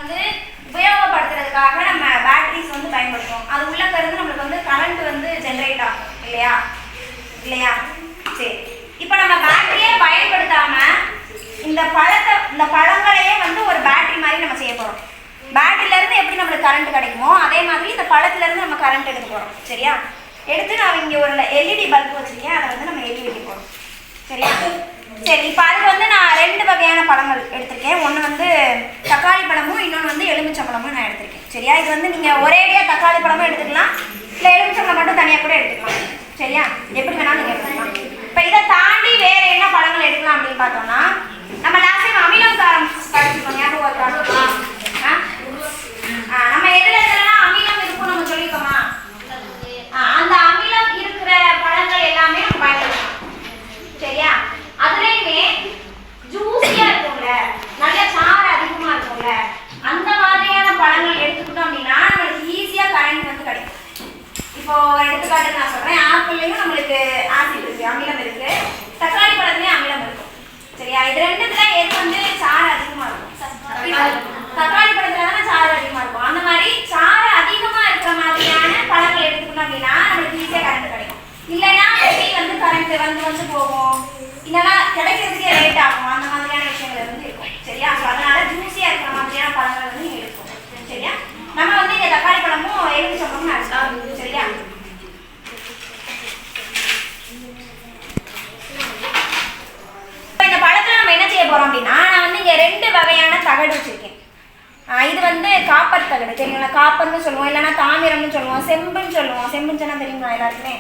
வந்து உபயோகப்படுத்துறதுக்காக நம்ம பேட்டரிஸ் வந்து பயன்படுத்துவோம். அது உள்ள இருந்து நம்மளுக்கு வந்து கரண்ட் வந்து ஜென்ரேட் ஆகும் இல்லையா? சரி, இப்போ நம்ம பேட்டரியே பயன்படுத்தாம இந்த பழங்களையே வந்து ஒரு பேட்டரி மாதிரி நம்ம செய்ய போறோம். பேட்டரியில இருந்து எப்படி நம்மளுக்கு கரண்ட் கிடைக்குமோ அதே மாதிரி இந்த பழத்துல இருந்து நம்ம கரண்ட் எடுக்க போறோம். சரியா? எடுத்து நான் இங்க ஒரு எல்இடி பல்ப் வச்சிருக்கேன், அதை வந்து நம்ம எரிய வைக்க போறோம். சரியா? சரி, இப்போ அது வந்து நான் 2 வகையான பழங்கள் எடுத்திருக்கேன். ஒன்று வந்து தக்காளி பழமும் இன்னொன்று வந்து எலுமிச்சம்பழமும் நான் எடுத்திருக்கேன். சரியா? இது வந்து நீங்கள் ஒரேடியாக தக்காளி பழமும் எடுத்துக்கலாம், இல்லை எலுமிச்சம்பழம் மட்டும் தனியாக கூட எடுத்துக்கலாம். சரியா? எப்படி வேணாலும் நீங்கள் எடுத்துக்கலாம். இப்போ இதை தாண்டி வேற என்ன பழங்கள் எடுக்கலாம் அப்படின்னு பார்த்தோம்னா, நம்ம லாஸ்ட் டைம் அமிலம் காரம் படிச்சுக்கோங்க. ஞாபகம் இருக்கா? நம்ம எதுலாம் அமிலம் இருக்கும் நம்ம சொல்லிக்கோமா? அந்த அமிலம் இருக்கிற பழங்கள் எல்லாமே நம்ம பயன்படுத்தலாம். சரியா? அதுலயுமே ஜூஸியா இருக்கும்ல, நல்ல சாறு அதிகமா இருக்கும்ல, அந்த மாதிரியான பழங்கள் எடுத்துக்கிட்டோம் அப்படின்னா நம்மளுக்கு ஈஸியா கரண்ட் வந்து கிடைக்கும். இப்போ எடுத்துக்காட்டு நான் சொல்றேன், ஆப்பிள்லயும் நம்மளுக்கு ஆசிட் இருக்கு, அமிலம் இருக்கு, தக்காளி பழத்துலயும் அமிலம் இருக்கும். சரியா? இது ரெண்டுத்துல எது வந்து சாறு அதிகமா இருக்கும்? தக்காளி பழத்துல தானே சாறு அதிகமா இருக்கும். அந்த மாதிரி சாறு அதிகமா இருக்கிற மாதிரியான பழங்கள் எடுத்துக்கணும் அப்படின்னா நம்மளுக்கு ஈஸியா கரண்ட் கிடைக்கும். இல்லைன்னா எப்படி வந்து கரண்ட் வந்து போகும், இல்லைன்னா கிடைக்கிறதுக்கே லேட் ஆகும், அந்த மாதிரியான விஷயங்கள் வந்து இருக்கும். சரியா? ஸோ அதனால ஜூஸியா இருக்கிற மாதிரியான பழங்கள் வந்து நீங்க எடுக்கும். சரியா? நம்ம வந்து இங்க தக்காளி பழமும் எலுமிச்சம்பழமும் அடிச்சோம். சரியா? இந்த பழத்துல நம்ம என்ன செய்ய போறோம் அப்படின்னா, நான் வந்து இங்க 2 வகையான தகடு வச்சிருக்கேன். இது வந்து காப்பர் தகடு, தெரியுங்களா? காப்பர்னு சொல்லுவோம், இல்லைன்னா தாமிரம்னு சொல்லுவோம், செம்புன்னு சொல்லுவோம். செம்புன்னு சொன்னா தெரியுமா எல்லாருக்குமே?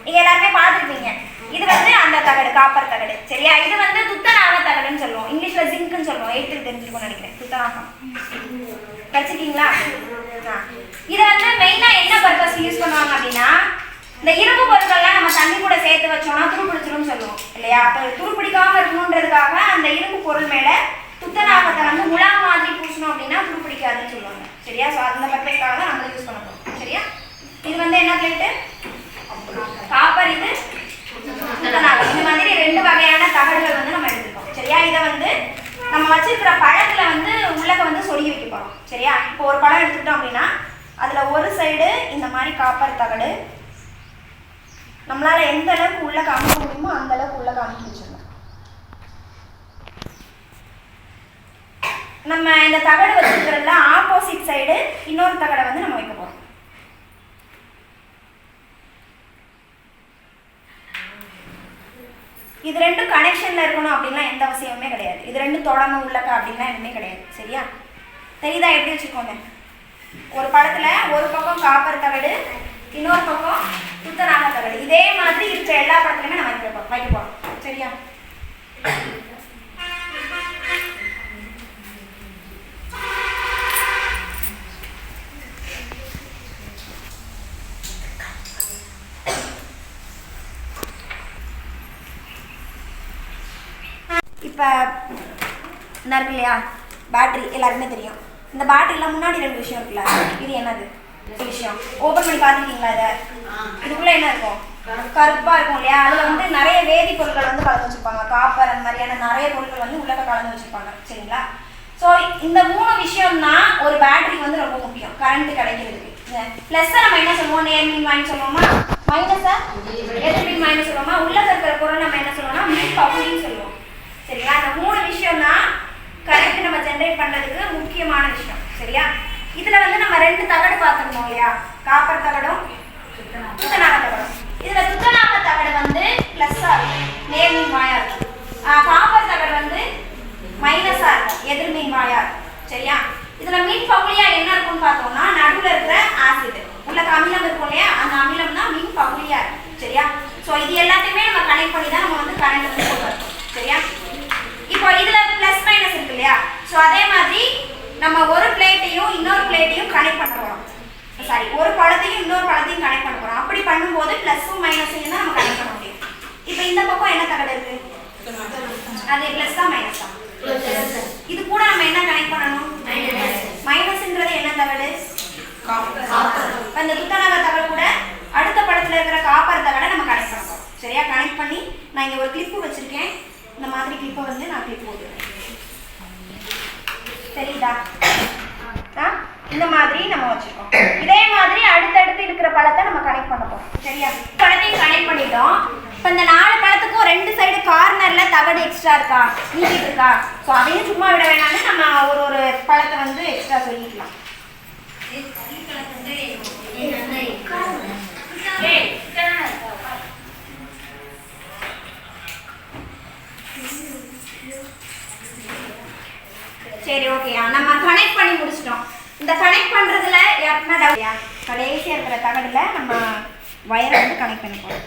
நீங்க எல்லாருமே பார்த்துருப்பீங்க. இது வந்து அந்த தகடு, காப்பர் தகடு. சரியா? இது வந்து துத்தநாக தகடுன்னு சொல்லுவோம், இங்கிலீஷ்ல ஜிங்க்னு சொல்லுவோம். 8th தெரிஞ்சிருக்கும்னு நினைக்கிறேன். துத்தநாகம் படிச்சிருக்கீங்களா? இதை வந்து மெயினா என்ன பர்பஸ் யூஸ் பண்ணுவாங்க அப்படின்னா, இந்த இரும்பு பொருட்கள்லாம் நம்ம தண்ணி கூட சேர்த்து வச்சோம்னா துருப்பிடிச்சிரும்னு சொல்லுவோம் இல்லையா? அப்போ துருப்பிடிக்காம இருக்கணுன்றதுக்காக அந்த இரும்பு பொருள் மேல துத்தநாகத்தை வந்து முலா மாதிரி பூசணும் அப்படின்னா துருப்பிடிக்காதுன்னு சொல்லுவாங்க. சரியா? ஸோ அந்த பர்பஸ்க்காக தான் நம்ம யூஸ் பண்ண போறோம். சரியா? இது வந்து என்ன பிளேட்டு? காப்பர், இது துத்தநாகம். இந்த மாதிரி 2 வகையான தகடுகள் வந்து நம்ம எடுத்துக்கோம். சரியா? இதை வந்து நம்ம வச்சிருக்கிற பழத்துல வந்து உள்ளக வந்து சொருகி வைக்க போறோம். சரியா? இப்போ ஒரு பழம் எடுத்துக்கிட்டோம் அப்படின்னா அதுல ஒரு சைடு இந்த மாதிரி காப்பர் தகடு நம்மளால எந்த அளவுக்கு உள்ள காமிக்க முடியுமோ அந்த அளவுக்கு உள்ள காமிக்க வச்சிடலாம். நம்ம இந்த தகடு வச்சிருக்கிறதுல ஆப்போசிட் சைடு இன்னொரு தகடை வந்து நம்ம வைக்க போறோம். இது 2 கனெக்ஷன்ல இருக்கணும் அப்படின்னா எந்த அவசியமுமே கிடையாது. இது 2 தொடர்ந்து உள்ளக்க அப்படின்னா எதுவுமே கிடையாது. சரியா? தெரியுதா எப்படி வச்சுக்கோங்க? ஒரு படத்துல ஒரு பக்கம் காப்பர் தகடு, இன்னொரு பக்கம் துத்தநாக தகடு. இதே மாதிரி இருக்கிற எல்லா படத்துலையுமே நம்ம வைக்க போறோம். சரியா? இப்போ என்ன இருக்கு இல்லையா? பேட்டரி எல்லாருமே தெரியும். இந்த பேட்டரியில் முன்னாடி 2 விஷயம் இருக்குல்ல, இது என்னது விஷயம்? ஓப்பன் பண்ணி பார்த்துருக்கீங்களா? இதை இதுக்குள்ள என்ன இருக்கும்? கருப்பாக இருக்கும் இல்லையா? அதில் வந்து நிறைய வேதிப்பொருட்கள் வந்து கலந்து வச்சுருப்பாங்க. காப்பர் அந்த மாதிரியான நிறைய பொருட்கள் வந்து உள்ளே கலந்து வச்சுருப்பாங்க. சரிங்களா? ஸோ இந்த 3 விஷயம் தான் ஒரு பேட்டரிக்கு வந்து ரொம்ப முக்கியம் கரண்ட் கிடைக்கிறதுக்கு. ப்ளஸ்ஸை நம்ம என்ன சொல்லுவோம்? நேர்மின் வாங்கி சொல்லுவோமா? மைனஸை எதிர்மின் வாங்கி சொல்லுவோமா? உள்ள இருக்கிற பொருள் நம்ம என்ன சொல்லுவோம்னா மின் பகுதின்னு சொல்லுவோம். சரிங்களா? இந்த 3 விஷயம் தான் கரண்ட் நம்ம ஜென்ரேட் பண்றதுக்கு முக்கியமான விஷயம். சரியா? இதுல வந்து நம்ம 2 தகடு பார்த்துக்கணும் இல்லையா? காப்பர் தகடும் துத்தநாக தகடும். இதுல துத்தநாக தகடு வந்து பிளஸ்ஸா இருக்கும், நேர்மின் வாயா இருக்கும். காப்பர் தகடு வந்து மைனஸா இருக்கும், எதிர்மின் வாயா இருக்கும். சரியா? இதுல மின் பகுதியா என்ன இருக்கும்னு பார்த்தோம்னா நடுவுல இருக்கிற ஆசிட், உள்ள அமிலம் இருக்கும் இல்லையா? அந்த அமிலம் தான் மின் பகுதியா இருக்கும். சரியா? ஸோ இது எல்லாத்தையுமே நம்ம கனெக்ட் பண்ணி தான் நம்ம வந்து கரண்ட் வந்து கொண்டு வரணும். சரியா? இப்போ இதுல பிளஸ் மைனஸ் இருக்கு இல்லையா? ஸோ அதே மாதிரி நம்ம ஒரு பிளேட்டையும் இன்னொரு பிளேட்டையும் கனெக்ட் பண்ண போறோம். சாரி, ஒரு பழத்தையும் இன்னொரு பழத்தையும் கனெக்ட் பண்ண போறோம். அப்படி பண்ணும்போது பிளஸும் மைனஸையும் தான் நம்ம கனெக்ட் பண்ண முடியும். இப்போ இந்த பக்கம் என்ன தகடு இருக்கு? அது பிளஸ் தான் மைனஸ் தான். இது கூட நம்ம என்ன கனெக்ட் பண்ணணும்? மைனஸ்ன்றது என்ன தகடு? காப்பர். இந்த துத்தநாக தகடு கூட அடுத்த படத்துல இருக்கிற காப்பர் தகடை நம்ம கனெக்ட் பண்ண போறோம். சரியா? கனெக்ட் பண்ணி நான் இங்க ஒரு கிளிப்பு வச்சிருக்கேன். இந்த மாதிரி கிளிப்பை வந்து நான் கிளிப் போட்டுருக்கேன். தெரியுதா? இந்த மாதிரி நம்ம வச்சிருக்கோம். இதே மாதிரி அடுத்தடுத்து இருக்கிற பழத்தை நம்ம கனெக்ட் பண்ண போறோம். சரியா? பழத்தையும் கனெக்ட் பண்ணிட்டோம். இப்போ இந்த 4 பழத்துக்கும் 2 சைடு கார்னர்ல தகடு எக்ஸ்ட்ரா இருக்கா, நீக்கிட்டு இருக்கா? ஸோ அதையும் சும்மா விட வேணாம்னு நம்ம ஒரு பழத்தை வந்து எக்ஸ்ட்ரா சொல்லிக்கலாம். சரி, ஓகேயா? நம்ம கனெக்ட் பண்ணி முடிச்சிட்டோம். இந்த கனெக்ட் பண்றதுல யாருக்குன்னா கடைசியா இருக்கிற தகடுல நம்ம வயரை வந்து கனெக்ட் பண்ணி போறோம்.